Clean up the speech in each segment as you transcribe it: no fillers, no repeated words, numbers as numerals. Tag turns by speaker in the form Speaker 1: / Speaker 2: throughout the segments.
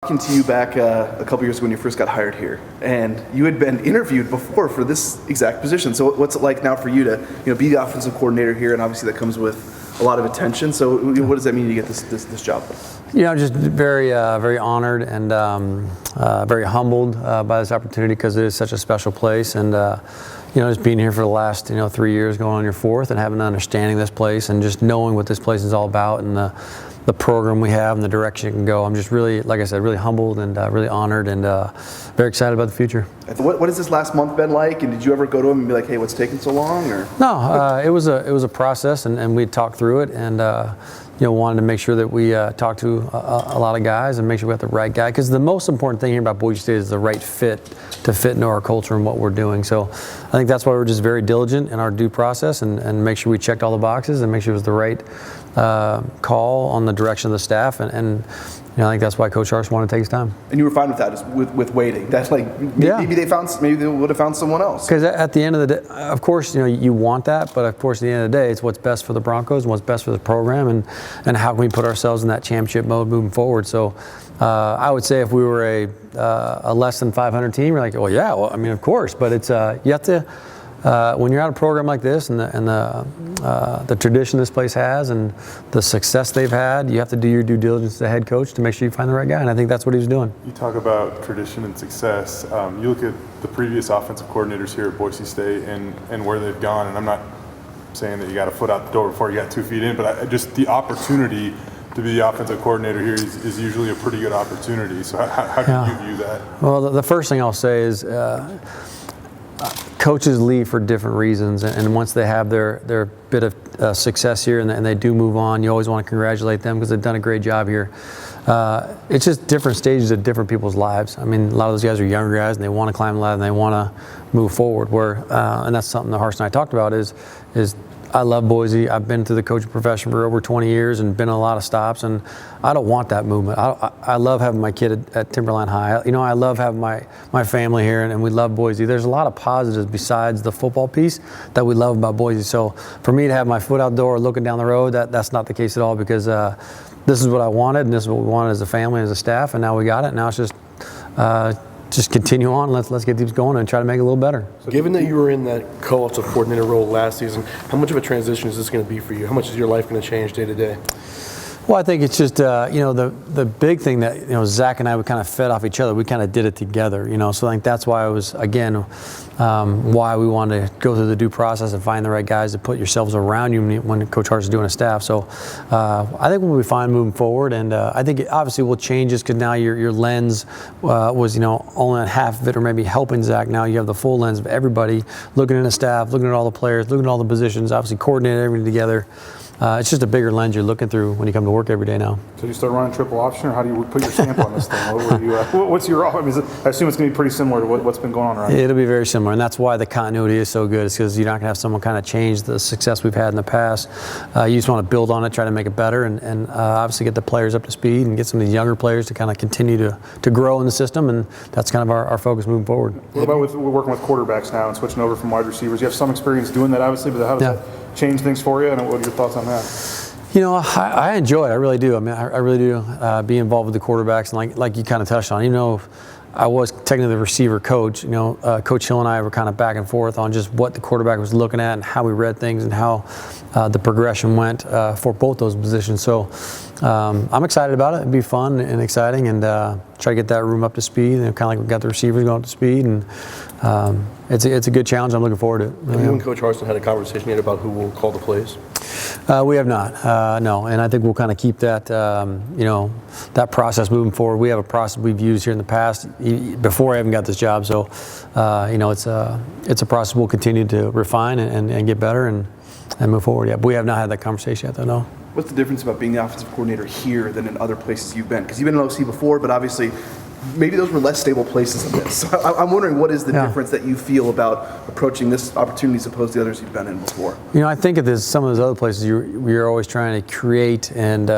Speaker 1: Talking to you back a couple years ago when you first got hired here, and you had been interviewed before for this exact position. So what's it like now for you to be the offensive coordinator here, and obviously that comes with a lot of attention. So what does that mean to get this job?
Speaker 2: Just very honored and very humbled by this opportunity because it is such a special place, and just being here for the last 3 years, going on your fourth, and having an understanding of this place and just knowing what this place is all about and the program we have and the direction it can go. I'm just really, like I said, really humbled and really honored and very excited about the future.
Speaker 1: What has this last month been like? And did you ever go to him and be like, hey, what's taking so long? Or
Speaker 2: No, it was a process, and we talked through it, and wanted to make sure that we talked to a lot of guys and make sure we got the right guy. Because the most important thing here about Boise State is the right fit to fit into our culture and what we're doing. So I think that's why we're just very diligent in our due process and make sure we checked all the boxes and make sure it was the right call on the direction of the staff. And I think that's why Coach Harsh wanted to take his time.
Speaker 1: And you were fine with that, just with waiting. That's like maybe they would have found someone else.
Speaker 2: Because at the end of the day, of course, you want that, but of course, at the end of the day, it's what's best for the Broncos and what's best for the program, and how can we put ourselves in that championship mode moving forward. So I would say if we were a less than 500 team, you're like, of course, but it's you have to. When you're at a program like this and the tradition this place has and the success they've had, you have to do your due diligence as a head coach to make sure you find the right guy, and I think that's what he was doing.
Speaker 3: You talk about tradition and success. You look at the previous offensive coordinators here at Boise State and where they've gone, and I'm not saying that you got a foot out the door before you got 2 feet in, but just the opportunity to be the offensive coordinator here is usually a pretty good opportunity. So how do you view that?
Speaker 2: Well, the first thing I'll say is coaches leave for different reasons, and once they have their bit of success here and they do move on, you always want to congratulate them because they've done a great job here. It's just different stages of different people's lives. I mean, a lot of those guys are younger guys and they want to climb the ladder and they want to move forward. And that's something that Harsh and I talked about is I love Boise. I've been through the coaching profession for over 20 years and been in a lot of stops, and I don't want that movement. I love having my kid at Timberline High. I love having my family here, and we love Boise. There's a lot of positives besides the football piece that we love about Boise. So for me to have my foot out the door looking down the road, that's not the case at all, because this is what I wanted, and this is what we wanted as a family, as a staff, and now we got it. Now it's just continue on. Let's get these going and try to make it a little better.
Speaker 4: So given that you were in that co-offensive coordinator role last season, how much of a transition is this going to be for you? How much is your life going to change day to day?
Speaker 2: Well, I think it's just the big thing that Zach and I, we kind of fed off each other. We kind of did it together. So I think that's why it was why we wanted to go through the due process and find the right guys to put yourselves around you when Coach Harsh is doing a staff. So I think we'll be fine moving forward, and I think it obviously will change just because now your lens was only on half of it, or maybe helping Zach. Now you have the full lens of everybody looking at the staff, looking at all the players, looking at all the positions, obviously coordinating everything together. It's just a bigger lens you're looking through when you come to work every day now.
Speaker 5: So you start running triple option, or how do you put your stamp on this thing? What's your? I assume it's going to be pretty similar to what's been going on around here.
Speaker 2: It'll be very similar, and that's why the continuity is so good. It's because you're not going to have someone kind of change the success we've had in the past. You just want to build on it, try to make it better, and obviously get the players up to speed and get some of the younger players to kind of continue to grow in the system, and that's kind of our focus moving forward.
Speaker 5: What about we're working with quarterbacks now and switching over from wide receivers? You have some experience doing that, obviously, but how does that change things for you, and what are your thoughts on that?
Speaker 2: I enjoy it. I really do. I mean, I really do be involved with the quarterbacks, and like you kind of touched on. I was technically the receiver coach. Coach Hill and I were kind of back and forth on just what the quarterback was looking at and how we read things and how the progression went for both those positions. So I'm excited about it. It'd be fun and exciting, and try to get that room up to speed. And kind of like we got the receivers going up to speed, and it's a good challenge. I'm looking forward to it.
Speaker 4: Have you and Coach Harsin had a conversation yet about who will call the plays?
Speaker 2: We have not, no, and I think we'll kind of keep that, that process moving forward. We have a process we've used here in the past before I even got this job, so it's a process we'll continue to refine and get better and move forward. Yeah, but we have not had that conversation yet, though. No.
Speaker 1: What's the difference about being the offensive coordinator here than in other places you've been? Because you've been in OC before, but obviously maybe those were less stable places than this. So I'm wondering, what is the difference that you feel about approaching this opportunity as opposed to the others you've been in before?
Speaker 2: I think of some of those other places you're always trying to create and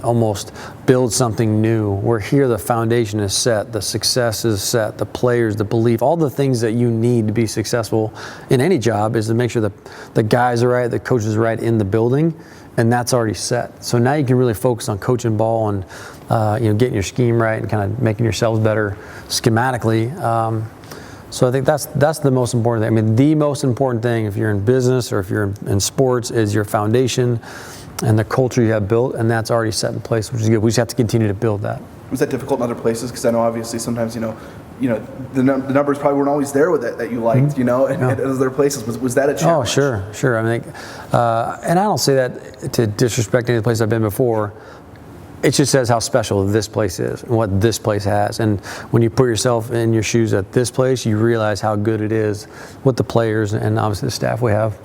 Speaker 2: almost build something new. Where here the foundation is set, the success is set, the players, the belief, all the things that you need to be successful in any job is to make sure that the guys are right, the coaches are right in the building, and that's already set. So now you can really focus on coaching ball and getting your scheme right and kind of making yourselves better schematically. So I think that's the most important thing. I mean, the most important thing if you're in business or if you're in sports is your foundation and the culture you have built, and that's already set in place, which is good. We just have to continue to build that.
Speaker 1: Was that difficult in other places? Because I know obviously sometimes the numbers probably weren't always there with it that you liked, and other places. Was that a challenge?
Speaker 2: Oh, sure. I mean, and I don't say that to disrespect any place I've been before. It just says how special this place is and what this place has. And when you put yourself in your shoes at this place, you realize how good it is with the players and obviously the staff we have.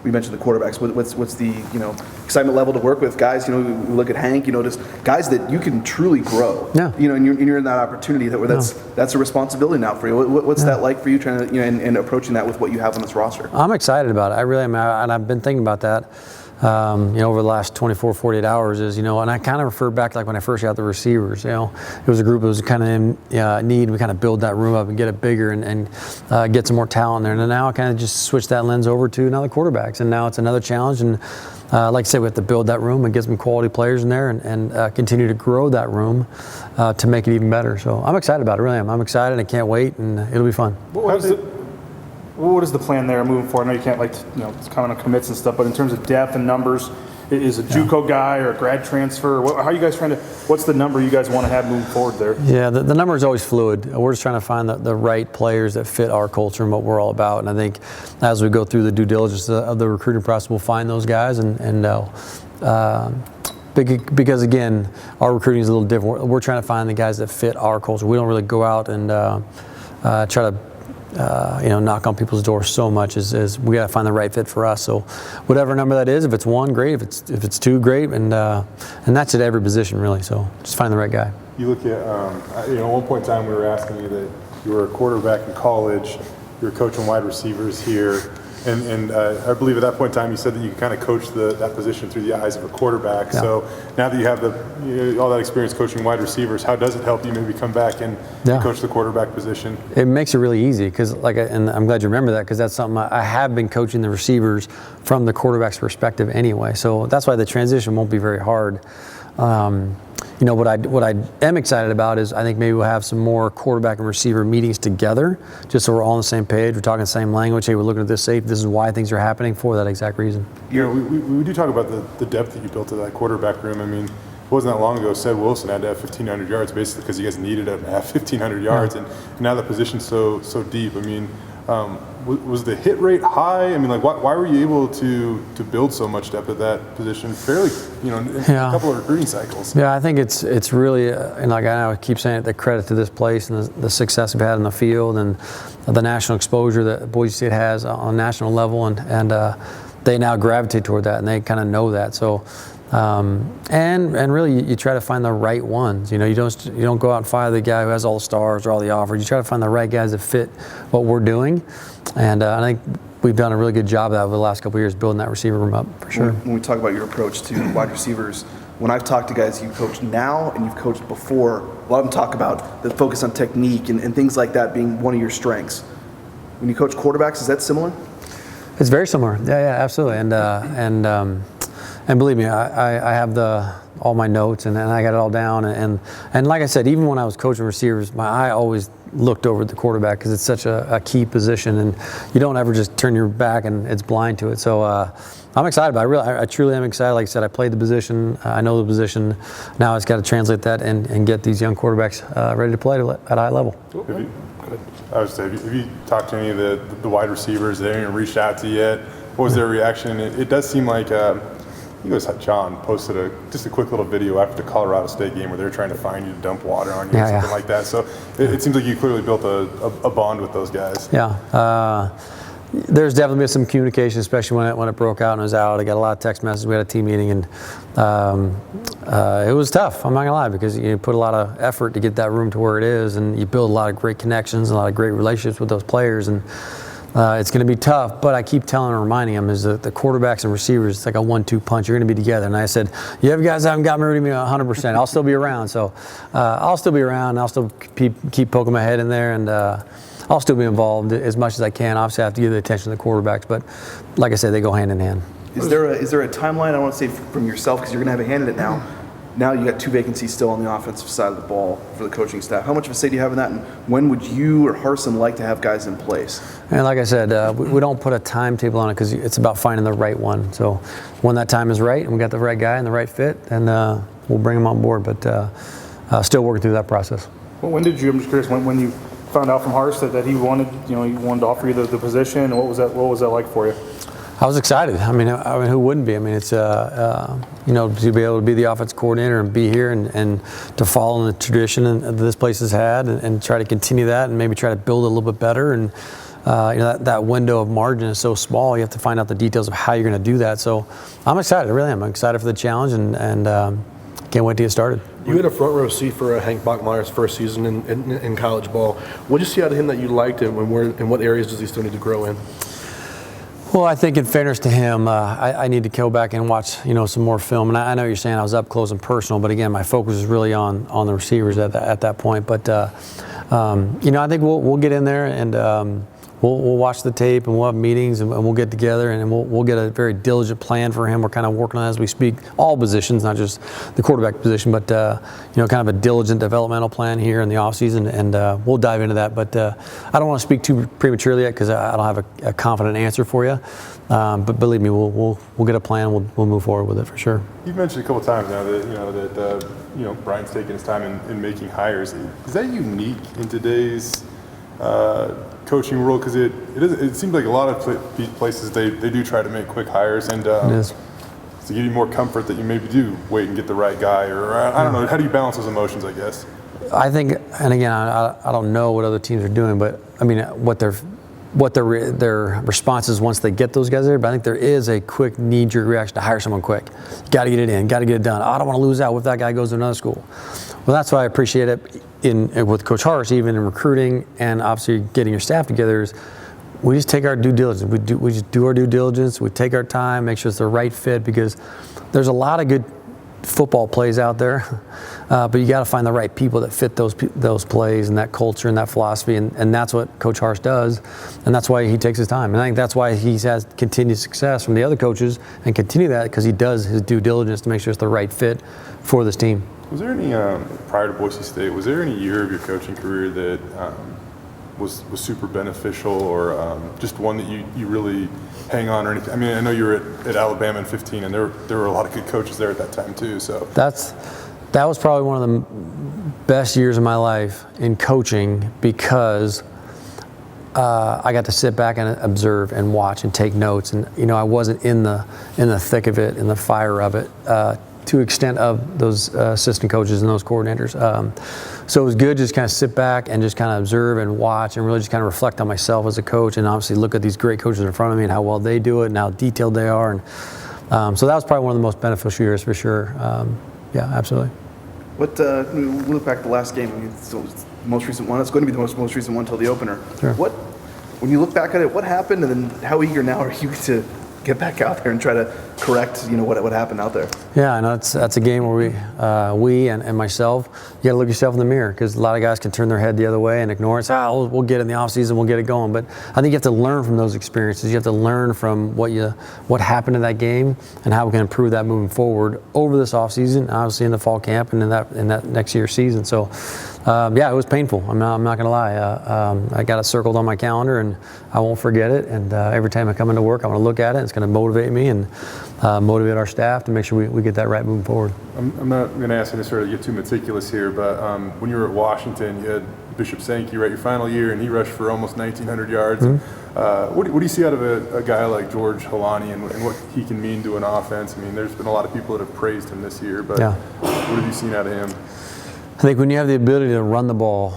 Speaker 1: We mentioned the quarterbacks. What's the excitement level to work with guys? We look at Hank. Just guys that you can truly grow.
Speaker 2: Yeah.
Speaker 1: And you're in that opportunity that's a responsibility now for you. What's that like for you trying to and approaching that with what you have on this roster?
Speaker 2: I'm excited about it. I really am, and I've been thinking about that. Over the last 24, 48 hours and I kind of refer back like when I first got the receivers, it was a group that was kind of in need. We kind of build that room up and get it bigger and get some more talent there. And now I kind of just switch that lens over to now the quarterbacks. And now it's another challenge. And like I said, we have to build that room and get some quality players in there and continue to grow that room to make it even better. So I'm excited about it, really am. I'm excited. I can't wait, and it'll be fun.
Speaker 5: What is the plan there moving forward? I know you can't comment on commits and stuff, but in terms of depth and numbers, is a JUCO guy or a grad transfer? How are you guys what's the number you guys want to have moving forward there?
Speaker 2: Yeah, the number is always fluid. We're just trying to find the right players that fit our culture and what we're all about. And I think as we go through the due diligence of the recruiting process, we'll find those guys because again, our recruiting is a little different. We're trying to find the guys that fit our culture. We don't really go out and try to knock on people's doors so much as we got to find the right fit for us. So whatever number that is, if it's one, great. If it's two, great. And that's at every position really. So just find the right guy.
Speaker 3: You look at, at one point in time we were asking you that you were a quarterback in college, you were coaching wide receivers here. And I believe at that point in time you said that you kind of coached that position through the eyes of a quarterback. Yeah. So now that you have all that experience coaching wide receivers, how does it help you maybe come back and coach the quarterback position?
Speaker 2: It makes it really easy because, and I'm glad you remember that because that's something I have been coaching the receivers from the quarterback's perspective anyway. So that's why the transition won't be very hard. What I am excited about is I think maybe we'll have some more quarterback and receiver meetings together, just so we're all on the same page. We're talking the same language. Hey, we're looking at this safe. This is why things are happening for that exact reason.
Speaker 3: We do talk about the depth that you built to that quarterback room. I mean, it wasn't that long ago Sed Wilson had to have 1,500 yards basically because you guys needed to have 1,500 yards, and now the position's so deep. I mean, was the hit rate high? I mean, why were you able to build so much depth at that position fairly, in a couple of recruiting cycles?
Speaker 2: Yeah, I think it's really, and I keep saying it, the credit to this place and the success we've had in the field and the national exposure that Boise State has on a national level, and they now gravitate toward that, and they kind of know that. So. And really, you try to find the right ones. You don't go out and find the guy who has all the stars or all the offers. You try to find the right guys that fit what we're doing, and I think we've done a really good job of that over the last couple of years, building that receiver room up for sure.
Speaker 1: When we talk about your approach to wide receivers, when I've talked to guys you coach now and you've coached before, a lot of them talk about the focus on technique and things like that being one of your strengths. When you coach quarterbacks, is that similar?
Speaker 2: It's very similar. Yeah, absolutely. And believe me, I have all my notes and I got it all down. And like I said, even when I was coaching receivers, my eye always looked over at the quarterback because it's such a key position, and you don't ever just turn your back and it's blind to it. So I'm excited about it. I truly am excited. Like I said, I played the position. I know the position. Now it's got to translate that and get these young quarterbacks ready to play at a high level.
Speaker 3: I would say, have you talked to any of the wide receivers? They haven't even reached out to you yet. What was their reaction? It does seem like John posted just a quick little video after the Colorado State game where they're trying to find you to dump water on you or something like that. So it seems like you clearly built a bond with those guys.
Speaker 2: Yeah. There's definitely been some communication, especially when it broke out and it was out. I got a lot of text messages. We had a team meeting, and it was tough. I'm not gonna lie, because you put a lot of effort to get that room to where it is, and you build a lot of great connections and a lot of great relationships with those players, and it's going to be tough. But I keep telling and reminding them is that the quarterbacks and receivers, it's like a 1-2 punch. You're going to be together. And I said, you guys haven't got me ready to be 100%. I'll still be around. So I'll still be around. I'll still keep poking my head in there, and I'll still be involved as much as I can. Obviously, I have to give the attention to the quarterbacks, but like I said, they go hand in hand.
Speaker 1: Is there a timeline? I don't want to say from yourself because you're going to have a hand in it now. now you got 2 vacancies still on the offensive side of the ball for the coaching staff. How much of a say do you have in that, and when would you or Harsin like to have guys in place?
Speaker 2: And like I said, we don't put a timetable on it because it's about finding the right one. So when that time is right and we got the right guy and the right fit, then we'll bring him on board. But still working through that process.
Speaker 5: Well, when did you? I'm just curious. When you found out from Hars that he wanted, he wanted to offer you the position, and what was that like for you?
Speaker 2: I was excited. I mean, who wouldn't be? I mean, it's to be able to be the offensive coordinator and be here and to follow in the tradition that this place has had and try to continue that and maybe try to build it a little bit better. And that window of margin is so small. You have to find out the details of how you're going to do that. So I'm excited. I really am. I'm excited for the challenge and can't wait to get started.
Speaker 4: You had a front row seat for Hank Bachmeier's first season in college ball. What did you see out of him that you liked, and what areas does he still need to grow in?
Speaker 2: Well, I think in fairness to him, I need to go back and watch, some more film. And I know you're saying I was up close and personal, but again, my focus is really on the receivers at that point. But I think we'll get in there and we'll watch the tape and we'll have meetings and we'll get together and we'll get a very diligent plan for him. We're kind of working on it as we speak, all positions, not just the quarterback position, but kind of a diligent developmental plan here in the offseason, and we'll dive into that. But I don't want to speak too prematurely yet because I don't have a confident answer for you. But believe me, we'll get a plan. We'll move forward with it for sure.
Speaker 3: You've mentioned a couple times now that Brian's taking his time in making hires. Is that unique in today's coaching role? Because it seems like a lot of places they do try to make quick hires, and
Speaker 2: It is.
Speaker 3: to give you more comfort that you maybe do wait and get the right guy, or I don't know. How do you balance those emotions, I guess?
Speaker 2: I think, and again, I don't know what other teams are doing, but I mean what their response is once they get those guys there. But I think there is a quick knee-jerk reaction to hire someone quick. Got to get it in, got to get it done. I don't want to lose out if that guy goes to another school. Well, that's why I appreciate it with Coach Harsh, even in recruiting and obviously getting your staff together. Is we just take our due diligence. We just do our due diligence. We take our time, make sure it's the right fit, because there's a lot of good football plays out there, but you got to find the right people that fit those plays and that culture and that philosophy, and that's what Coach Harsh does, and that's why he takes his time. And I think that's why he has continued success from the other coaches and continue that, because he does his due diligence to make sure it's the right fit for this team.
Speaker 3: Was there any prior to Boise State? Was there any year of your coaching career that was super beneficial, or just one that you really hang on, or anything? I mean, I know you were at Alabama in 15, and there were a lot of good coaches there at that time too. So
Speaker 2: that was probably one of the best years of my life in coaching, because I got to sit back and observe and watch and take notes, and I wasn't in the thick of it, in the fire of it, to extent of those assistant coaches and those coordinators. So it was good to just kind of sit back and just kind of observe and watch and really just kind of reflect on myself as a coach, and obviously look at these great coaches in front of me and how well they do it and how detailed they are. And so that was probably one of the most beneficial years for sure. Yeah, absolutely.
Speaker 1: What we look back at the last game, I mean, it's the most recent one. It's going to be the most recent one until the opener.
Speaker 2: Sure.
Speaker 1: When you look back at it, what happened, and then how eager now are you to get back out there and try to correct, what happened out there?
Speaker 2: Yeah, I know that's a game where we and myself, you got to look yourself in the mirror, because a lot of guys can turn their head the other way and ignore it. So we'll get it in the off season, we'll get it going. But I think you have to learn from those experiences. You have to learn from what happened in that game and how we can improve that moving forward over this off season, obviously in the fall camp and in that next year's season. So. It was painful. I'm not going to lie. I got it circled on my calendar, and I won't forget it. And every time I come into work, I want to look at it. It's going to motivate me and motivate our staff to make sure we get that right moving forward.
Speaker 3: I'm not going to ask you necessarily to get too meticulous here, but when you were at Washington, you had Bishop Sankey, right, your final year, and he rushed for almost 1,900 yards. Mm-hmm. What do you see out of a guy like George Halani and what he can mean to an offense? I mean, there's been a lot of people that have praised him this year, but what have you seen out of him?
Speaker 2: I think when you have the ability to run the ball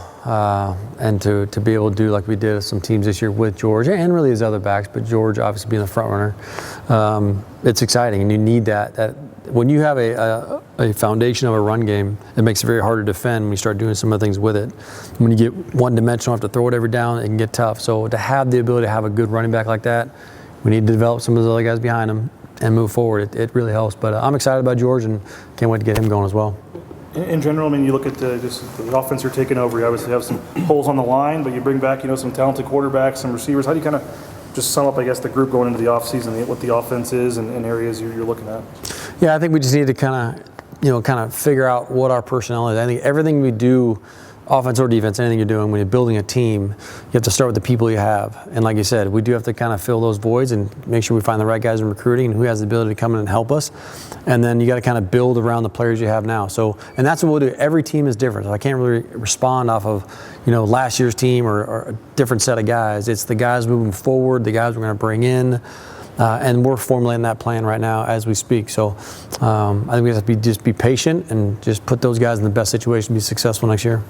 Speaker 2: and to be able to do like we did with some teams this year with George and really his other backs, but George obviously being the front runner, it's exciting, and you need that. When you have a foundation of a run game, it makes it very hard to defend when you start doing some of the things with it. When you get one-dimensional, have to throw it every down, it can get tough. So to have the ability to have a good running back like that, we need to develop some of those other guys behind him and move forward. It really helps. But I'm excited about George and can't wait to get him going as well.
Speaker 5: In general, I mean, you look at the offense you're taking over. You obviously have some holes on the line, but you bring back, some talented quarterbacks, some receivers. How do you kind of just sum up, I guess, the group going into the offseason, what the offense is and areas you're looking at?
Speaker 2: Yeah, I think we just need to kind of kind of figure out what our personnel is. I think everything we do, offense or defense, anything you're doing, when you're building a team, you have to start with the people you have. And like you said, we do have to kind of fill those voids and make sure we find the right guys in recruiting and who has the ability to come in and help us. And then you got to kind of build around the players you have now. So, and that's what we'll do. Every team is different. So I can't really respond off of, last year's team or a different set of guys. It's the guys moving forward, the guys we're going to bring in. And we're formulating that plan right now as we speak. So I think we have to just be patient and just put those guys in the best situation to be successful next year.